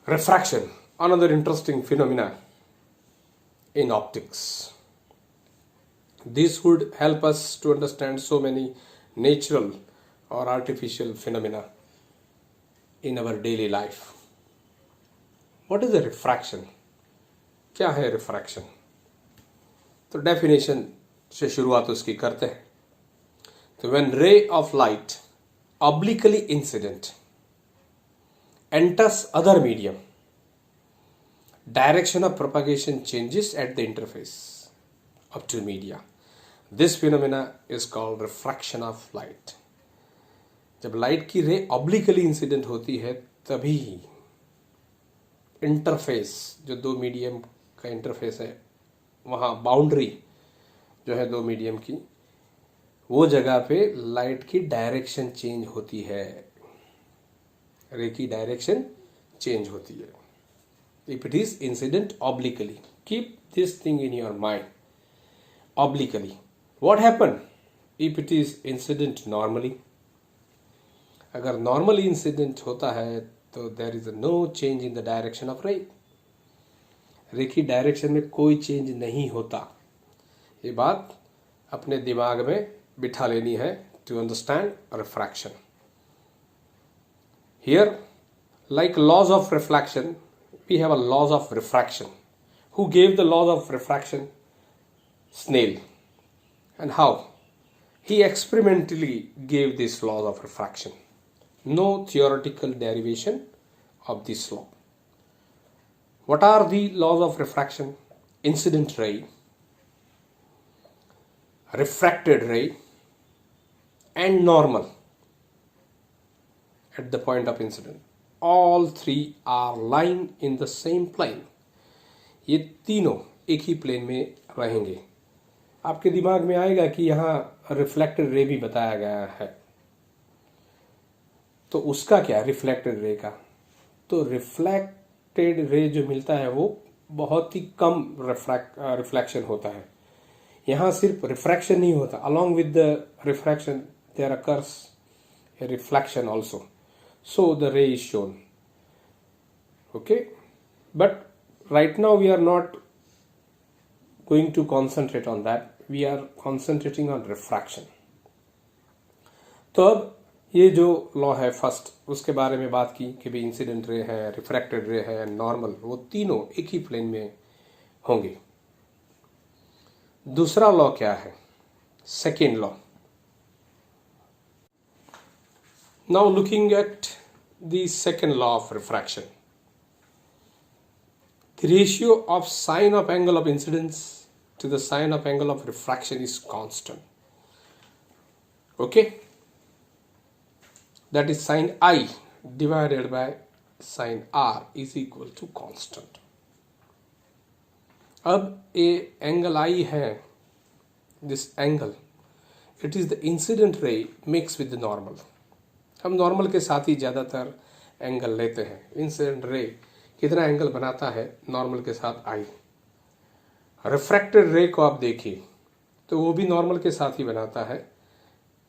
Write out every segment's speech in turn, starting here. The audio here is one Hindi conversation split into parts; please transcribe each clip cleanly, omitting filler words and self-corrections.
Refraction, another interesting phenomena in optics. This would help us to understand so many natural or artificial phenomena in our daily life. What is a refraction? क्या है रिफ्रैक्शन? तो डेफिनेशन से शुरुआत उसकी करते हैं. तो when ray of light obliquely incident enters other medium, direction of propagation changes at the interface of two media. This phenomena is called refraction of light. जब लाइट की रे ऑब्लिकली इंसिडेंट होती है तभी इंटरफेस, जो दो मीडियम का इंटरफेस है, वहाँ बाउंड्री जो है दो मीडियम की, वो जगह पे लाइट की डायरेक्शन चेंज होती है, रे की डायरेक्शन चेंज होती है. If it is incident obliquely, keep this thing in your mind. Obliquely. What happened if it is incident normally? अगर नॉर्मली इंसिडेंट होता है तो there is no change in the direction of ray. Ray की डायरेक्शन में कोई चेंज नहीं होता. ये बात अपने दिमाग में बिठा लेनी है to understand refraction. Here like laws of reflection, we have a laws of refraction. Who gave the laws of refraction? Snell. And how? He experimentally gave these laws of refraction. No theoretical derivation of this law. What are the laws of refraction? Incident ray, refracted ray, and normal at the point of incident. All three are lying in the same plane. ये तीनों एक ही प्लेन में रहेंगे. आपके दिमाग में आएगा कि यहाँ रिफ्लेक्टेड रे भी बताया गया है, तो उसका क्या, रिफ्लेक्टेड रे का? तो रिफ्लेक्टेड रे जो मिलता है वो बहुत ही कम रिफ्लेक्शन होता है. यहाँ सिर्फ रिफ्रैक्शन नहीं होता, along with the refraction there occurs a reflection also. So the ray is shown. Okay, but right now we are not going to concentrate on that. We are concentrating on refraction. तो अब ये जो लॉ है फर्स्ट, उसके बारे में बात की कि भी इंसिडेंट रे है, रिफ्रैक्टेड रे है, नॉर्मल, वो तीनों एक ही प्लेन में होंगे. दूसरा लॉ क्या है? Second law. Now looking at the second law of refraction, the ratio of sine of angle of incidence to the sine of angle of refraction is constant. Okay, that is sine I divided by sine R is equal to constant. अब ये एंगल I है, this angle, it is the incident ray mixed with the normal. हम नॉर्मल के साथ ही ज़्यादातर एंगल लेते हैं. इंसिडेंट रे कितना एंगल बनाता है नॉर्मल के साथ? आई. रिफ्रैक्टेड रे को आप देखिए तो वो भी नॉर्मल के साथ ही बनाता है,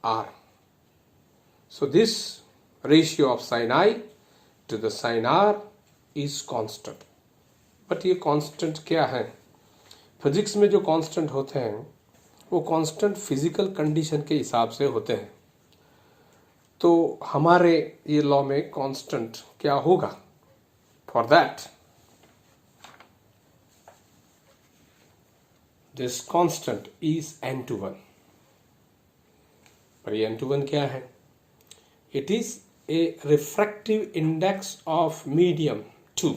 R. So this ratio of sine I to the sine R is constant. But ये कांस्टेंट क्या है? फिजिक्स में जो कांस्टेंट होते हैं वो कांस्टेंट फिजिकल कंडीशन के हिसाब से होते हैं. तो हमारे ये लॉ में कांस्टेंट क्या होगा? For that this constant is n/1. पर ये n/1 क्या है? It is a refractive index of medium 2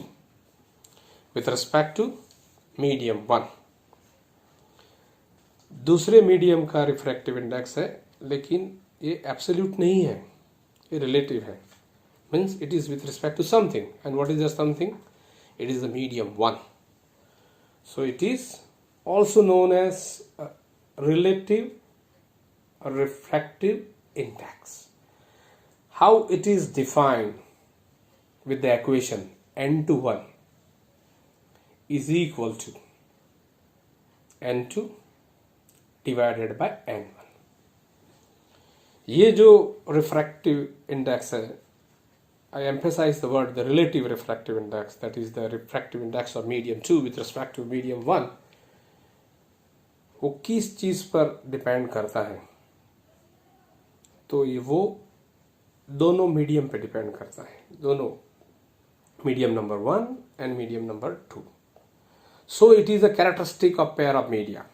with respect to medium 1. दूसरे मीडियम का रिफ्रैक्टिव इंडेक्स है, लेकिन ये एब्सोल्यूट नहीं है, ये रिलेटिव है. Means it is with respect to something. And what is the something? It is the medium 1. So it is also known as relative refractive index. How it is defined with the equation n/1 is equal to n2 divided by n1. ये जो रिफ्रैक्टिव इंडेक्स है I emphasize the word the relative refractive index, that is the refractive index of medium 2 with respect to medium 1, वो किस चीज पर डिपेंड करता है? तो ये वो दोनों मीडियम पे डिपेंड करता है, दोनों medium number 1 and medium number 2. So it is a characteristic of pair of media.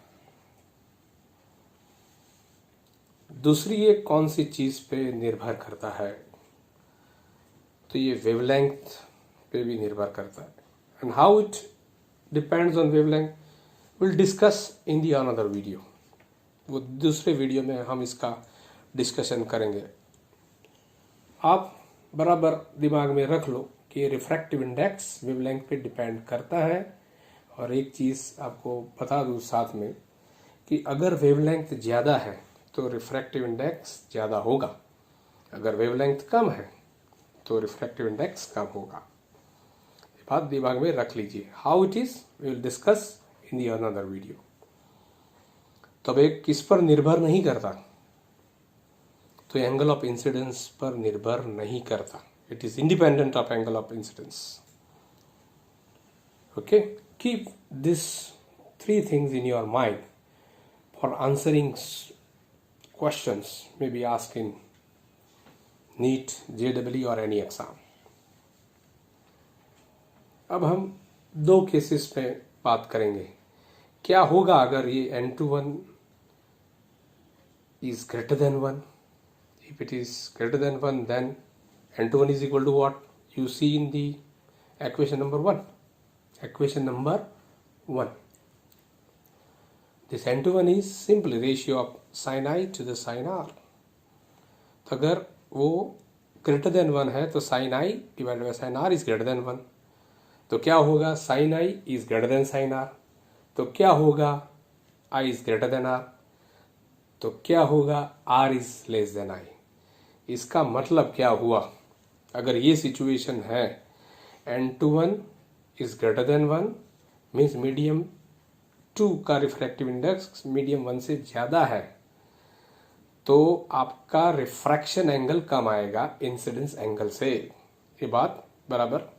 दूसरी ये कौन सी चीज पे निर्भर करता है? तो ये वेवलेंथ पे भी निर्भर करता है. And how it depends on wavelength will discuss in the another video. वो दूसरे वीडियो में हम इसका डिस्कशन करेंगे. आप बराबर दिमाग में रख लो कि रिफ्रैक्टिव इंडेक्स वेवलेंथ पे डिपेंड करता है. और एक चीज़ आपको बता दूँ साथ में कि अगर वेवलेंथ ज़्यादा है तो रिफ्रैक्टिव इंडेक्स ज़्यादा होगा, अगर वेवलेंथ कम है तो रिफ्रैक्टिव इंडेक्स कम होगा. ये बात दिमाग में रख लीजिए. How it is we will discuss in the another video. तब एक किस पर निर्भर नहीं करता? तो एंगल ऑफ इंसिडेंस पर निर्भर नहीं करता. It is independent of angle of incidence. Okay, keep this 3 things in your mind for answering questions may be asked in NEET, JEE or any exam. अब हम 2 केसेस पे बात करेंगे. क्या होगा अगर ये N21 is greater than 1? If it is greater than 1, then N21 is equal to what? You see in the equation number 1. Equation number 1. This N21 is simply ratio of sin I to the sin R. तो अगर वो greater than 1 है तो sin I divided by sin R is greater than 1. तो क्या होगा? sin I is greater than sin R. तो क्या होगा? I is greater than R. तो क्या होगा? R is less than I. इसका मतलब क्या हुआ? अगर ये सिचुएशन है N21 is greater than 1 means medium 2 का रिफ्रैक्टिव इंडेक्स मीडियम 1 से ज़्यादा है, तो आपका रिफ्रैक्शन एंगल कम आएगा इंसिडेंस एंगल से. ये बात बराबर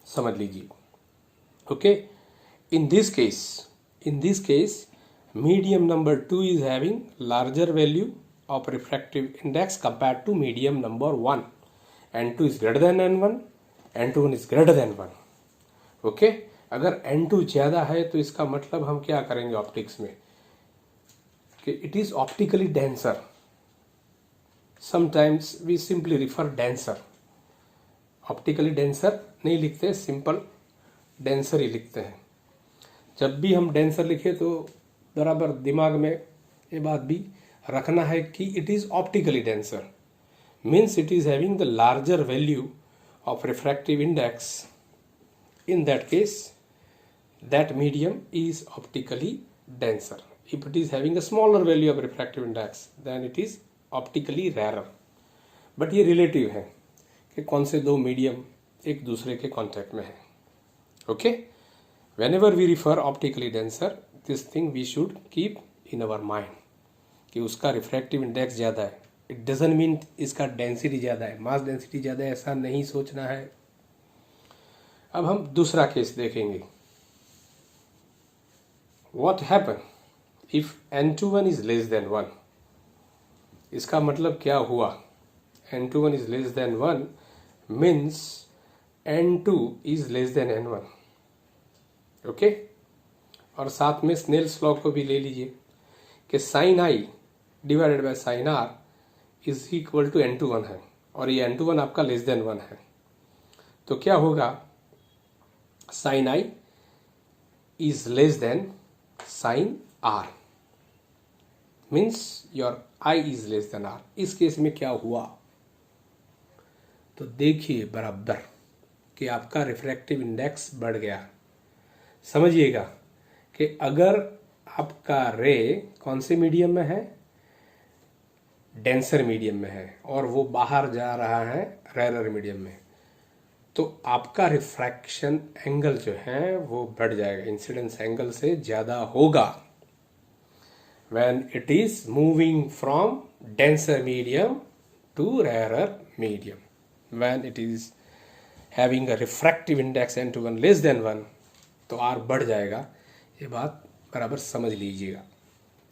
समझ लीजिए. Okay, in this case medium number 2 is having larger value of refractive index compared to medium number 1. N2 is greater than N1, N21 is greater than 1. Okay, अगर N2 ज़्यादा है तो इसका मतलब हम क्या करेंगे ऑप्टिक्स में कि it is optically denser. Sometimes we simply refer denser. Optically denser नहीं लिखते, सिंपल डेंसर ही लिखते हैं. जब भी हम डेंसर लिखे तो बराबर दिमाग में ये बात भी रखना है कि it is optically denser means it is having the larger value of refractive index. In that case, that medium is optically denser. If it is having a smaller value of refractive index, then it is optically rarer. But ये relative है कि कौन से 2 मीडियम एक दूसरे के कांटेक्ट में है. Okay? Whenever we refer optically denser, this thing we should keep in our mind कि उसका रिफ्रैक्टिव इंडेक्स ज़्यादा है. It doesn't mean इसका डेंसिटी ज़्यादा है, मास डेंसिटी ज़्यादा है, ऐसा नहीं सोचना है. अब हम दूसरा केस देखेंगे. What happen if N21 is less than 1? इसका मतलब क्या हुआ? N21 is less than 1 means N2 is less than N1. Okay, और साथ में स्नेल्स लॉ को भी ले लीजिए कि sin I divided by sin R is equal to N21 है और ये N21 आपका लेस देन 1 है. तो क्या होगा? sin I is less than sin R means your I is less than R. इस केस में क्या हुआ? तो देखिए बराबर कि आपका रिफ्रैक्टिव इंडेक्स बढ़ गया. समझिएगा कि अगर आपका रे कौन से मीडियम में है? डेंसर मीडियम में है और वो बाहर जा रहा है रेरर मीडियम में, तो आपका रिफ्रैक्शन एंगल जो है वो बढ़ जाएगा, इंसिडेंस एंगल से ज़्यादा होगा when it is moving from denser medium to rarer medium. When it is having a refractive index n/1 less than 1 तो r बढ़ जाएगा। ये बात बराबर समझ लीजिएगा।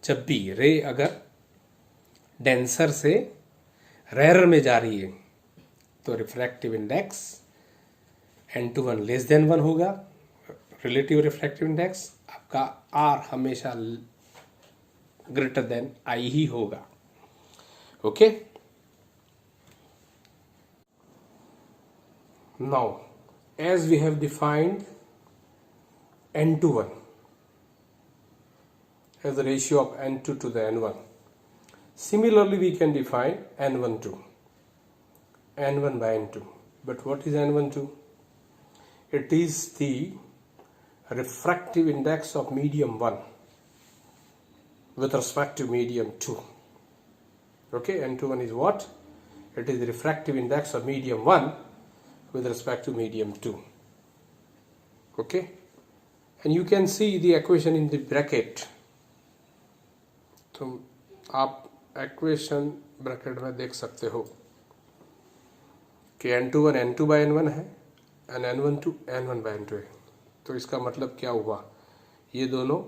जब भी रे अगर डेंसर से रेयर में जा रही है तो refractive index n/1 less than 1 होगा, रिलेटिव रिफ्रैक्टिव इंडेक्स आपका r हमेशा ग्रेटर देन i ही होगा। Okay, now as we have defined n/1 as the ratio of n2 to the n1, similarly we can define n12, n1 by n2. But what is n12? It is the refractive index of medium 1 with respect to medium 2. Okay, n21 is what? It is the refractive index of medium 1 with respect to medium 2. Okay, and you can see the equation in the bracket. तो आप equation bracket में देख सकते हो कि n21 n2 by n1 है and n12 n1 by n2 है। तो इसका मतलब क्या हुआ, ये दोनों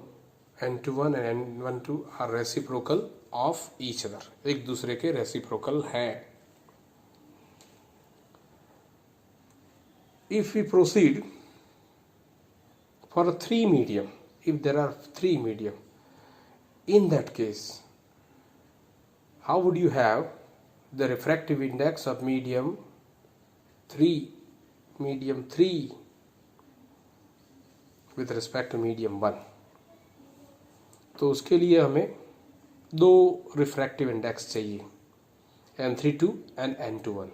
n21 and n12 are reciprocal of each other, एक दूसरे के reciprocal है। If we proceed for a 3 medium, if there are 3 medium, in that case how would you have the refractive index of medium 3 with respect to medium 1? तो उसके लिए हमें दो रिफ्रैक्टिव इंडेक्स चाहिए, n32 and n21.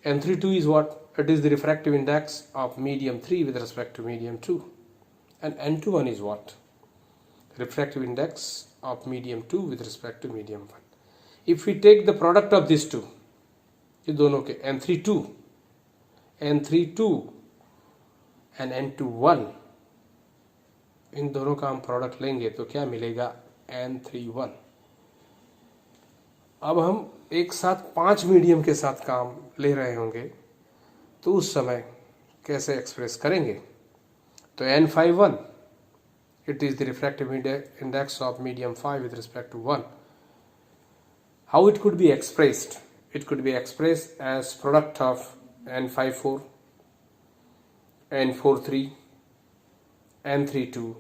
n32 is what? It is the refractive index of medium 3 with respect to medium 2, and n21 is what? Refractive index of medium 2 with respect to medium 1. If we take the product of these two, ये दोनों के n32 and n21, इन दोनों का हम प्रोडक्ट लेंगे तो क्या मिलेगा, n31. अब हम एक साथ 5 मीडियम के साथ काम ले रहे होंगे तो उस समय कैसे एक्सप्रेस करेंगे, तो n51, it is the refractive index of medium 5 with respect to 1. How it could be expressed? It could be expressed as product of n54, n43, n32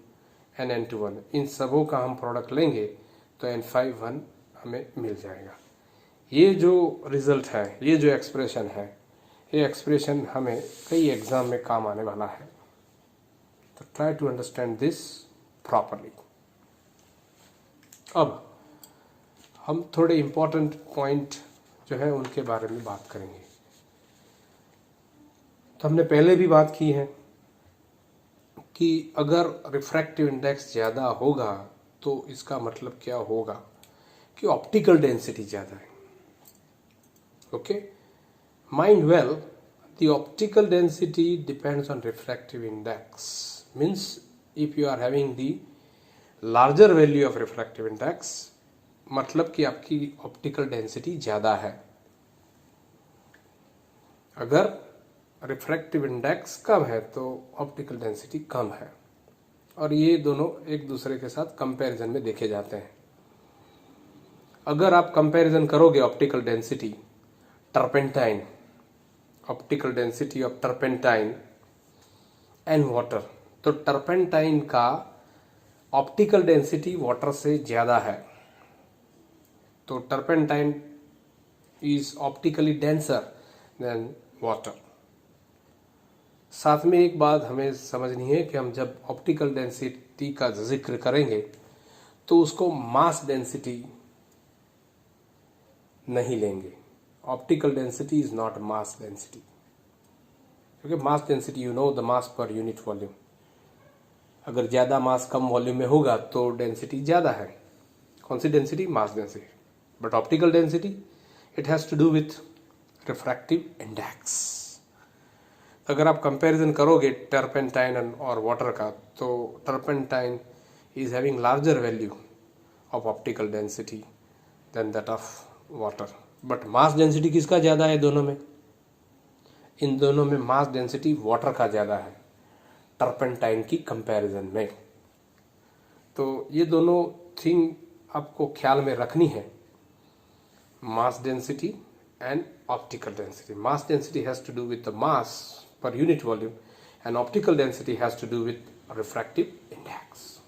and n21. इन सबों का हम प्रोडक्ट लेंगे तो n51 हमें मिल जाएगा। ये जो रिजल्ट है, ये जो एक्सप्रेशन है, ये एक्सप्रेशन हमें कई एग्जाम में काम आने वाला है। तो try to understand this properly. अब हम थोड़े इम्पोर्टेंट पॉइंट जो है उनके बारे में बात करेंगे। तो हमने पहले भी बात की है कि अगर रिफ्रैक्टिव इंडेक्स ज़्यादा होगा तो इसका मतलब क्या होगा कि ऑप्टिकल डेंसिटी ज़्यादा है। Okay, mind well, the optical density depends on refractive index. Means if you are having the larger value of refractive index, मतलब कि आपकी ऑप्टिकल डेंसिटी ज़्यादा है। अगर रिफ्रैक्टिव इंडेक्स कम है तो ऑप्टिकल डेंसिटी कम है, और ये दोनों एक दूसरे के साथ कंपैरिजन में देखे जाते हैं। अगर आप कंपैरिजन करोगे optical density turpentine, optical density of turpentine and water, तो टर्पेंटाइन का ऑप्टिकल डेंसिटी वाटर से ज़्यादा है। तो turpentine is optically denser then water. साथ में एक बात हमें समझनी है कि हम जब ऑप्टिकल डेंसिटी का जिक्र करेंगे तो उसको मास डेंसिटी नहीं लेंगे। Optical density is not mass density, क्योंकि mass density you know the mass per unit volume. अगर ज़्यादा मास कम वॉल्यूम में होगा तो डेंसिटी ज़्यादा है। कौन सी density? Mass density. But optical density it has to do with refractive index. अगर आप कंपैरिजन करोगे टर्पेंटाइन और वाटर का, तो turpentine is having larger value of optical density than that of water. But mass density किसका ज़्यादा है दोनों में? इन दोनों में मास डेंसिटी वाटर का ज़्यादा है टर्पेंटाइन की कंपैरिजन में। तो ये दोनों थिंग आपको ख्याल में रखनी है, mass density and optical density. Mass density has to do with the mass per unit volume and optical density has to do with refractive index.